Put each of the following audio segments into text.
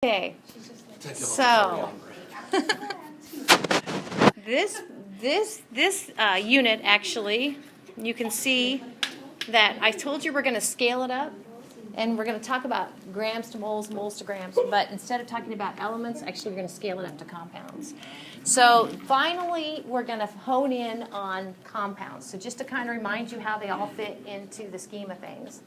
Okay, so this unit actually, you can see that I told you we're going to scale it up, and we're going to talk about grams to moles, moles to grams, but instead of talking about elements, actually we're going to scale it up to compounds. So finally, we're going to hone in on compounds. So just to kind of remind you how they all fit into the scheme of things.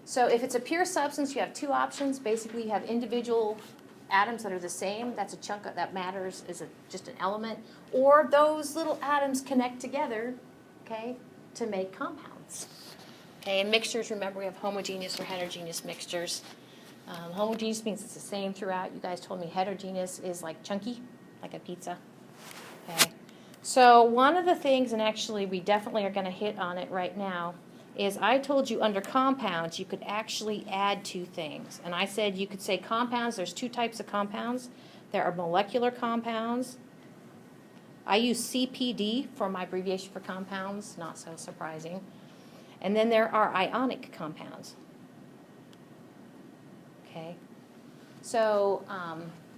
So if it's a pure substance, you have two options. Basically, you have individual atoms that are the same. That's a chunk that matters is just an element. Or those little atoms connect together, okay, to make compounds. Okay, and mixtures, remember, we have homogeneous or heterogeneous mixtures. Homogeneous means it's the same throughout. You guys told me heterogeneous is like chunky, like a pizza. Okay. So one of the things, and actually we definitely are going to hit on it right now, is I told you under compounds you could actually add two things. And I said you could say compounds, there's two types of compounds. There are molecular compounds. I use CPD for my abbreviation for compounds, not so surprising. And then there are ionic compounds. Okay? So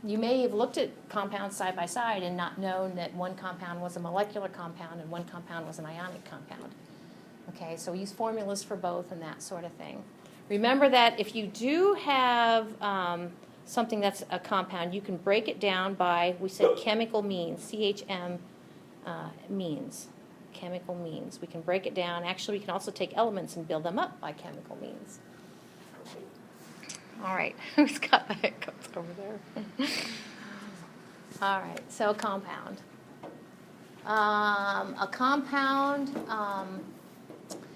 you may have looked at compounds side by side and not known that one compound was a molecular compound and one compound was an ionic compound. Okay, so we use formulas for both and that sort of thing. Remember that if you do have something that's a compound, you can break it down by, we said chemical means, CHM means, chemical means. We can break it down. Actually, we can also take elements and build them up by chemical means. All right, who's got the hiccups over there? All right, so a compound.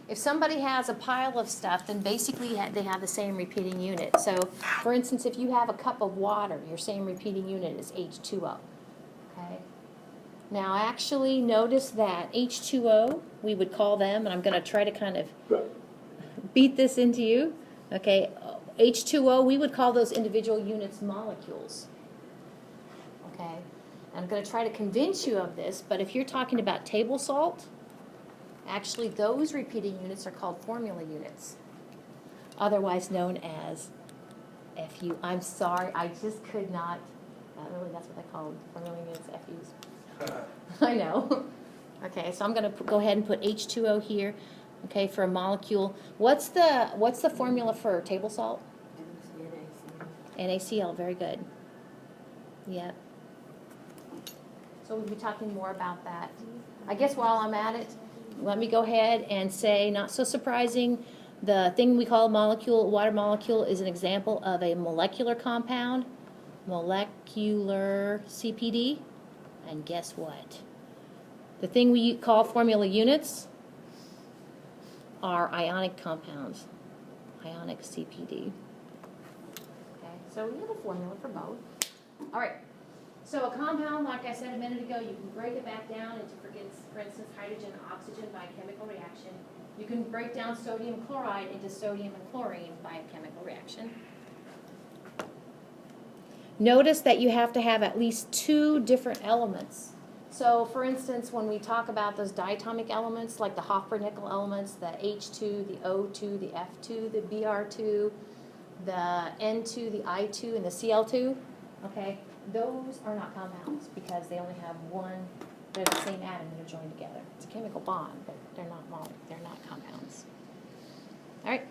If somebody has a pile of stuff, then basically they have the same repeating unit. So, for instance, if you have a cup of water, your same repeating unit is H2O. Okay? Now, actually, notice that H2O, we would call them, and I'm going to try to kind of beat this into you. Okay? H2O, we would call those individual units molecules. Okay? And I'm going to try to convince you of this, but if you're talking about table salt, actually, those repeating units are called formula units, otherwise known as FU. I'm sorry, I just could not. Really, that's what they call formula units, FUs. I know. Okay, so I'm going to go ahead and put H2O here. Okay, for a molecule. What's the formula for table salt? NaCl. Very good. Yep. So we'll be talking more about that. I guess while I'm at it, let me go ahead and say, not so surprising, the thing we call a molecule, water molecule, is an example of a molecular compound, molecular CPD, and guess what? The thing we call formula units are ionic compounds, ionic CPD. Okay, so we have a formula for both. All right. So a compound, like I said a minute ago, you can break it back down into, for instance, hydrogen and oxygen by a chemical reaction. You can break down sodium chloride into sodium and chlorine by a chemical reaction. Notice that you have to have at least two different elements. So, for instance, when we talk about those diatomic elements, like the Hoffer-Nickel elements, the H2, the O2, the F2, the Br2, the N2, the I2, and the Cl2, okay? Those are not compounds because they only have one, they're the same atom that are joined together. It's a chemical bond, but they're not compounds. All right.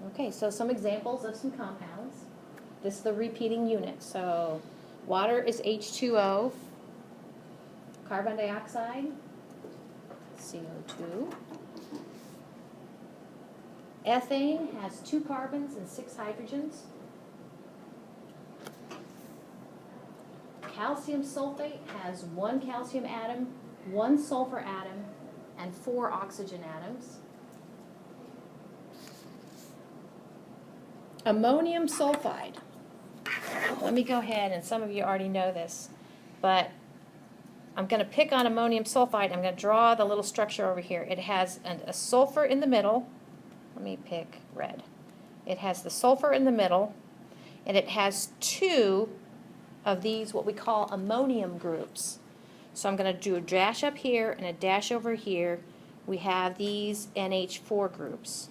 Okay, so some examples of some compounds. This is the repeating unit. So water is H2O, carbon dioxide, CO2. Ethane has 2 carbons and 6 hydrogens. Calcium sulfate has 1 calcium atom, 1 sulfur atom, and 4 oxygen atoms. Ammonium sulfide. Let me go ahead, and some of you already know this, but I'm going to pick on ammonium sulfide. I'm going to draw the little structure over here. It has a sulfur in the middle. Let me pick red. It has the sulfur in the middle, and it has 2 of these, what we call ammonium groups. So I'm going to do a dash up here and a dash over here. We have these NH4 groups.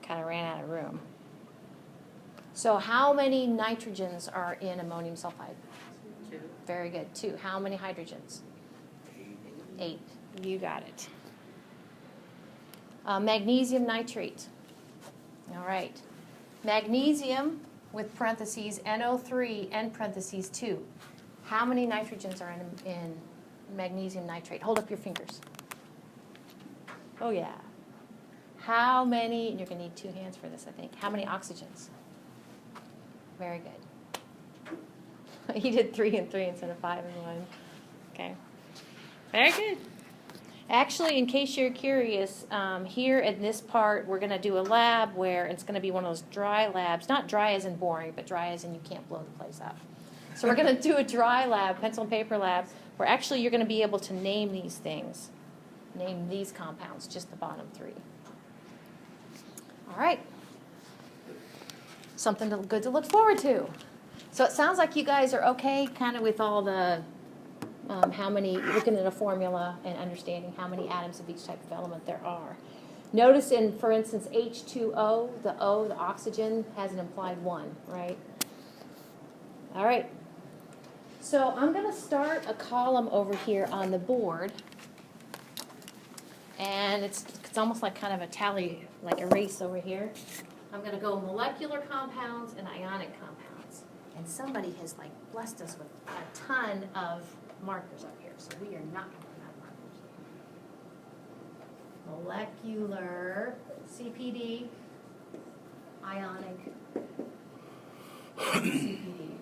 Kind of ran out of room. So how many nitrogens are in ammonium sulfide? 2. Very good. 2. How many hydrogens? 8. You got it. Magnesium nitrate. All right. Magnesium with parentheses NO3 and parentheses 2. How many nitrogens are in magnesium nitrate? Hold up your fingers. Oh, yeah. How many, and you're going to need 2 hands for this, I think. How many oxygens? Very good. You did 3 and 3 instead of 5 and 1. Okay. Very good. Actually, in case you're curious, here in this part, we're going to do a lab where it's going to be one of those dry labs. Not dry as in boring, but dry as in you can't blow the place up. So we're going to do a dry lab, pencil and paper lab, where actually you're going to be able to name these things. Name these compounds, just the bottom 3. All right. Something good to look forward to. So it sounds like you guys are okay kind of with all the how many, looking at a formula and understanding how many atoms of each type of element there are. Notice in, for instance, H2O, the O, the oxygen, has an implied 1, right? All right. So I'm going to start a column over here on the board. And it's almost like kind of a tally, like a race over here. I'm going to go molecular compounds and ionic compounds. And somebody has like blessed us with a ton of markers up here, so we are not going to run out of markers. Molecular CPD, ionic CPD.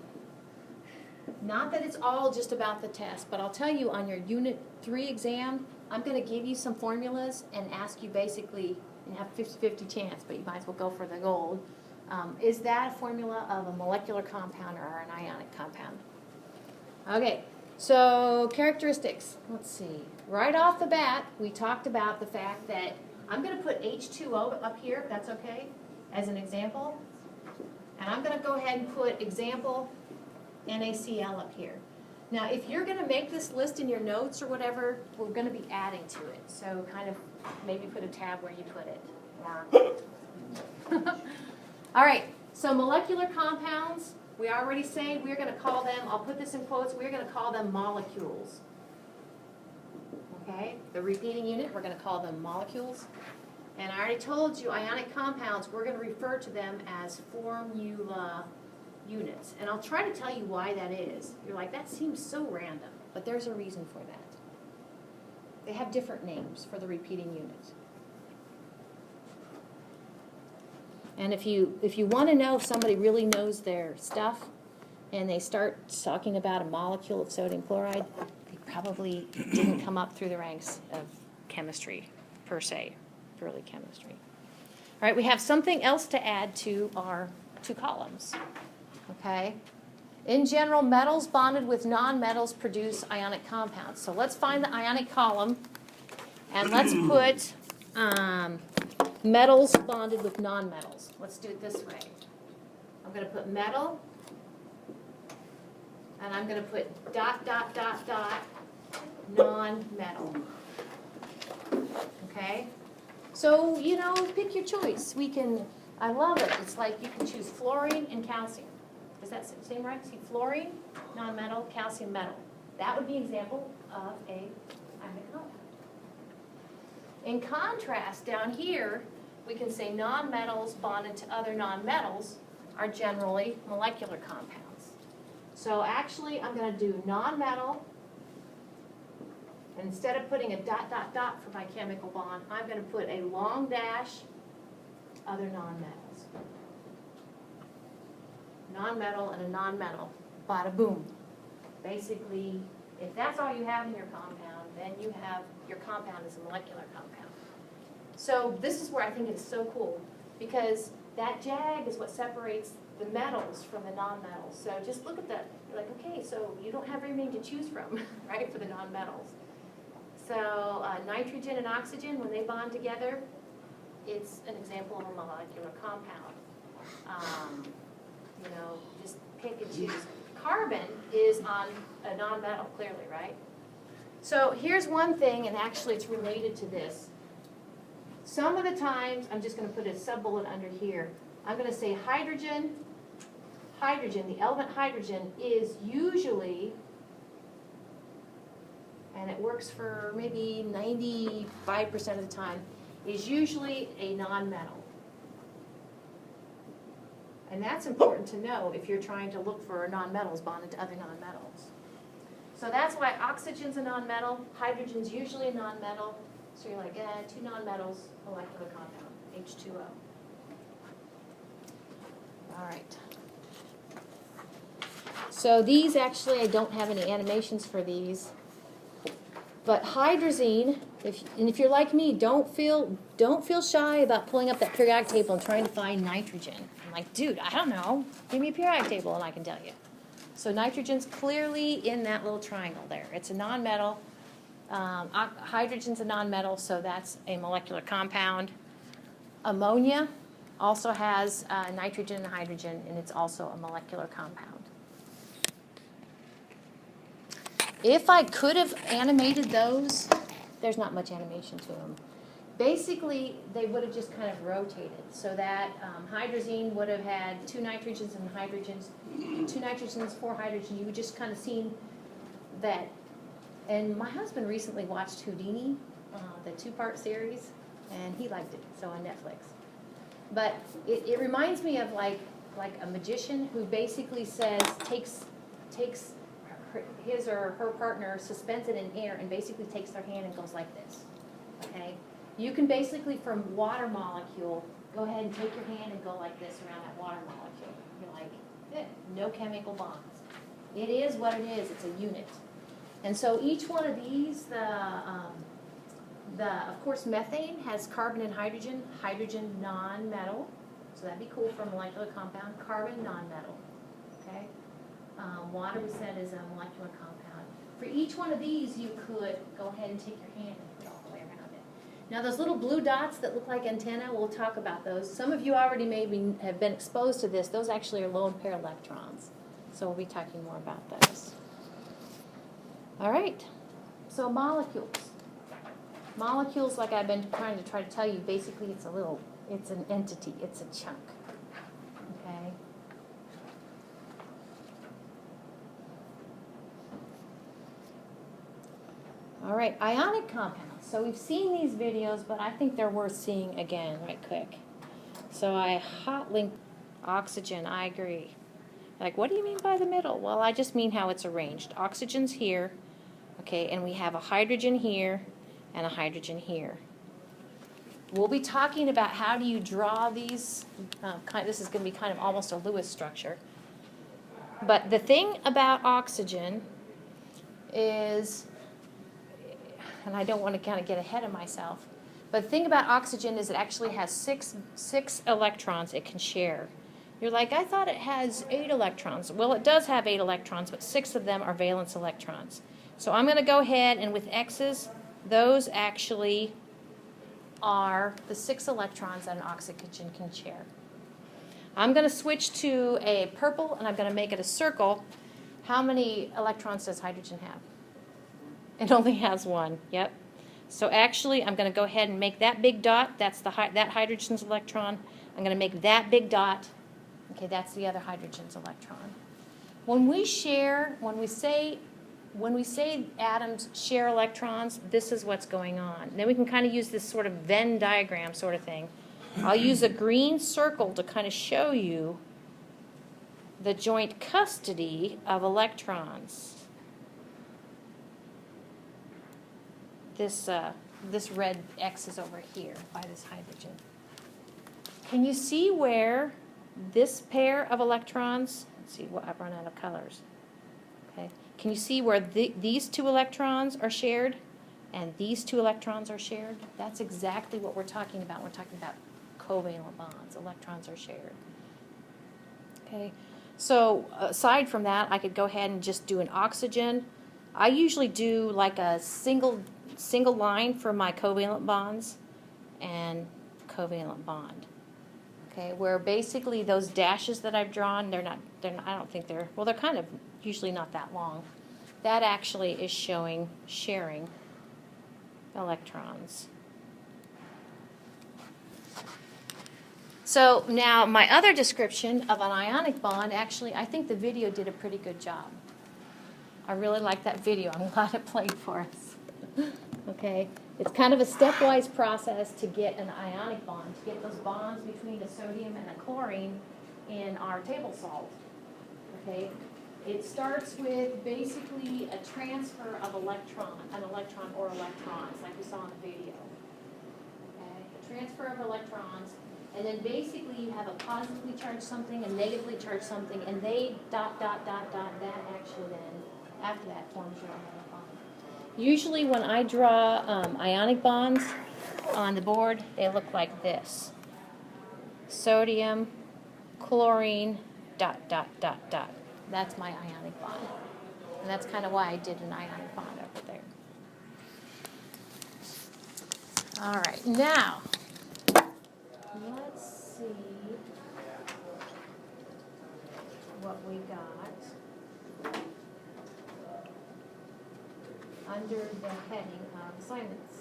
Not that it's all just about the test, but I'll tell you on your Unit 3 exam, I'm going to give you some formulas and ask you basically, and have a 50-50 chance, but you might as well go for the gold. Is that a formula of a molecular compound or an ionic compound? Okay, so characteristics. Let's see. Right off the bat, we talked about the fact that I'm going to put H2O up here, if that's okay, as an example. And I'm going to go ahead and put example NaCl up here. Now, if you're going to make this list in your notes or whatever, we're going to be adding to it. So kind of maybe put a tab where you put it. Or all right, so molecular compounds, we already say we're going to call them, I'll put this in quotes, we're going to call them molecules. Okay, the repeating unit, we're going to call them molecules. And I already told you ionic compounds, we're going to refer to them as formula units. And I'll try to tell you why that is. You're like, that seems so random, but there's a reason for that. They have different names for the repeating units. And if you want to know if somebody really knows their stuff and they start talking about a molecule of sodium chloride, they probably didn't come up through the ranks of chemistry per se, early chemistry. All right, we have something else to add to our 2 columns. Okay? In general, metals bonded with nonmetals produce ionic compounds. So let's find the ionic column and let's put metals bonded with nonmetals. Let's do it this way. I'm going to put metal, and I'm going to put dot, dot, dot, dot, non-metal. Okay? So, you know, pick your choice. We can, I love it. It's like you can choose fluorine and calcium. Does that seem right? See, fluorine, non-metal, calcium, metal. That would be an example of a ionic compound. In contrast, down here, we can say nonmetals bonded to other nonmetals are generally molecular compounds. So actually, I'm going to do nonmetal, and instead of putting a dot, dot, dot for my chemical bond, I'm going to put a long dash, other nonmetals. Nonmetal and a nonmetal, bada boom. Basically, if that's all you have in your compound, then you have, your compound is a molecular compound. So this is where I think it's so cool, because that jag is what separates the metals from the nonmetals. So just look at that. You're like, okay, so you don't have very many to choose from, right, for the nonmetals. So nitrogen and oxygen, when they bond together, it's an example of a molecular compound. You know, just carbon is on a nonmetal, clearly, right? So here's one thing, and actually it's related to this. Some of the times, I'm just going to put a sub-bullet under here. I'm going to say hydrogen, the element hydrogen is usually, and it works for maybe 95% of the time, is usually a nonmetal. And that's important to know if you're trying to look for nonmetals bonded to other nonmetals. So that's why oxygen's a nonmetal, hydrogen's usually a nonmetal. So you're like, two nonmetals, molecular compound, H2O. All right. So these actually, I don't have any animations for these. But hydrazine, if you're like me, don't feel shy about pulling up that periodic table and trying to find nitrogen. I'm like, dude, I don't know. Give me a periodic table and I can tell you. So nitrogen's clearly in that little triangle there. It's a nonmetal. Hydrogen's a nonmetal, so that's a molecular compound. Ammonia also has nitrogen and hydrogen, and it's also a molecular compound. If I could have animated those, there's not much animation to them. Basically, they would have just kind of rotated, so that hydrazine would have had 2 nitrogens and hydrogens, 2 nitrogens, 4 hydrogens. You would just kind of seen that. And my husband recently watched Houdini, the 2-part series, and he liked it, so on Netflix. But it reminds me of like a magician who basically takes his or her partner, suspends it in air, and basically takes their hand and goes like this. Okay? You can basically, from water molecule, go ahead and take your hand and go like this around that water molecule. You're like, no chemical bonds. It is what it is. It's a unit. And so each one of these, of course, methane has carbon and hydrogen. Hydrogen non-metal, so that'd be cool for a molecular compound. Carbon non-metal. Okay. Water, we said, is a molecular compound. For each one of these, you could go ahead and take your hand and put it all the way around it. Now, those little blue dots that look like antennae, we'll talk about those. Some of you already maybe have been exposed to this. Those actually are lone pair electrons. So we'll be talking more about those. All right, so molecules. Molecules, like I've been trying to tell you, basically it's an entity, it's a chunk, okay? All right, ionic compounds. So we've seen these videos, but I think they're worth seeing again right quick. So I hot linked oxygen, I agree. Like, what do you mean by the middle? Well, I just mean how it's arranged. Oxygen's here, okay, and we have a hydrogen here and a hydrogen here. We'll be talking about how do you draw these. This is going to be kind of almost a Lewis structure. But the thing about oxygen is, and I don't want to kind of get ahead of myself, but the thing about oxygen is it actually has six electrons it can share. You're like, I thought it has 8 electrons. Well, it does have 8 electrons, but 6 of them are valence electrons. So I'm going to go ahead and with X's, those actually are the 6 electrons that an oxygen can share. I'm going to switch to a purple, and I'm going to make it a circle. How many electrons does hydrogen have? It only has 1. Yep. So actually, I'm going to go ahead and make that big dot. That's that hydrogen's electron. I'm going to make that big dot. Okay, that's the other hydrogen's electron. When we say atoms share electrons, this is what's going on. Then we can kind of use this sort of Venn diagram sort of thing. I'll use a green circle to kind of show you the joint custody of electrons. This red X is over here by this hydrogen. Can you see where this pair of electrons, let's see, I've run out of colors. Okay. Can you see where these 2 electrons are shared and these 2 electrons are shared? That's exactly what we're talking about. We're talking about covalent bonds. Electrons are shared. Okay. So aside from that, I could go ahead and just do an oxygen. I usually do like a single line for my covalent bonds and covalent bond. Okay, where basically those dashes that I've drawn, they're not, I don't think they're, well, they're kind of usually not that long. That actually is showing sharing electrons. So now my other description of an ionic bond, actually, I think the video did a pretty good job. I really like that video. I'm glad it played for us. Okay, it's kind of a stepwise process to get an ionic bond, to get those bonds between a sodium and a chlorine in our table salt. Okay, it starts with basically a transfer of an electron or electrons, like we saw in the video. Okay, a transfer of electrons, and then basically you have a positively charged something, a negatively charged something, and they ... that actually then, after that, forms your ionic bond. Usually when I draw ionic bonds on the board, they look like this. Sodium, chlorine, ... That's my ionic bond. And that's kind of why I did an ionic bond over there. All right, now, let's see what we got under the heading of assignments.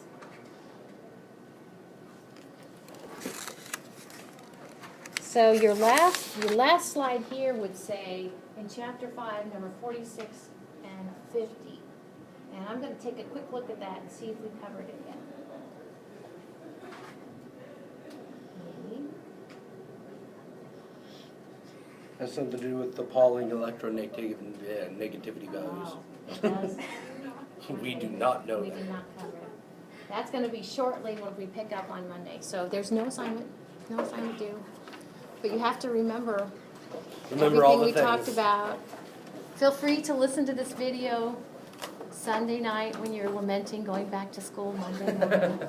So your last slide here would say in chapter 5, number 46 and 50. And I'm going to take a quick look at that and see if we covered it yet. Okay. Has something to do with the Pauling electronegativity values. Oh, it does? We do not know We that. did not cover it. That's going to be shortly when we pick up on Monday. So there's no assignment due. But you have to remember everything all the we things. talked about. Feel free to listen to this video Sunday night when you're lamenting going back to school Monday morning.